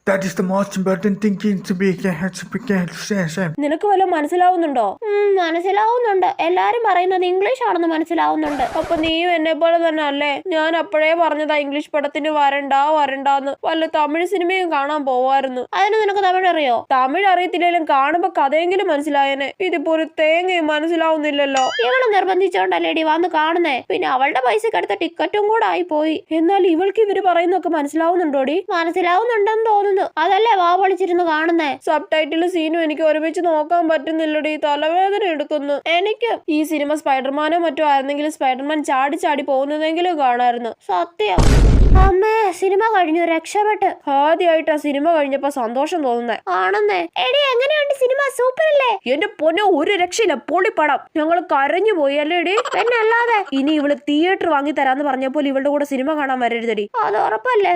That is the most important thing to be. നിനക്ക് വല്ലതും മനസ്സിലാവുന്നുണ്ടോ? മനസ്സിലാവുന്നുണ്ട്. എല്ലാരും പറയുന്നത് ഇംഗ്ലീഷ് ആണെന്ന് മനസ്സിലാവുന്നുണ്ട്. അപ്പൊ നീയും എന്നെ പോലെ തന്നെ അല്ലേ? ഞാൻ അപ്പോഴേ പറഞ്ഞതാ ഇംഗ്ലീഷ് പടത്തിന് വരണ്ടാന്ന്. വല്ല തമിഴ് സിനിമയും കാണാൻ പോവായിരുന്നു. അതിന് നിനക്ക് തമിഴ് അറിയോ? തമിഴ് അറിയത്തില്ലെങ്കിലും കാണുമ്പോ കഥയെങ്കിലും മനസ്സിലായനെ. ഇതിപ്പോ ഒരു തേങ്ങയും മനസ്സിലാവുന്നില്ലല്ലോ. ഇവള് നിർബന്ധിച്ചോണ്ടല്ലേടി വന്ന് കാണുന്നേ. പിന്നെ അവളുടെ പൈസക്ക് എടുത്ത ടിക്കറ്റും കൂടെ ആയി പോയി. എന്നാൽ ഇവൾക്ക് ഇവര് പറയുന്നൊക്കെ മനസ്സിലാവുന്നുണ്ടോടി? മനസ്സിലാവുന്നുണ്ടെന്ന് തോന്നുന്നു. അതല്ലേ വാ പൊളിച്ചിരുന്ന് കാണുന്നേ. സബ് ടൈറ്റിൽ സീനും എനിക്ക് ഒരുമിച്ച് നോക്കാൻ പറ്റുന്നില്ലടി. തലവേദന എടുക്കുന്നു എനിക്ക്. ഈ സിനിമ സ്പൈഡർമാനോ മറ്റോ ആയിരുന്നെങ്കിലും സ്പൈഡർമാൻ ചാടി ചാടി പോകുന്നതെങ്കിലും കാണായിരുന്നു. സത്യം. അമ്മേ, സിനിമ കഴിഞ്ഞു, രക്ഷപ്പെട്ട്. ആദ്യമായിട്ടാ സിനിമ കഴിഞ്ഞപ്പോ സന്തോഷം തോന്നുന്നേ. ആണെന്നേ. എടി, എങ്ങനെയുണ്ട് സിനിമ? സൂപ്പർ അല്ലേ? എന്റെ പൊന്നോ, ഒരു രക്ഷയില്ല, പൊളിപ്പടം. ഞങ്ങൾ കരഞ്ഞു പോയി അല്ലേടി? പിന്നെ അല്ലാതെ. ഇനി ഇവള് തിയേറ്റർ വാങ്ങി തരാന്ന് പറഞ്ഞപ്പോൾ ഇവളുടെ കൂടെ സിനിമ കാണാൻ വരരുതടി. അത് ഉറപ്പല്ലേ?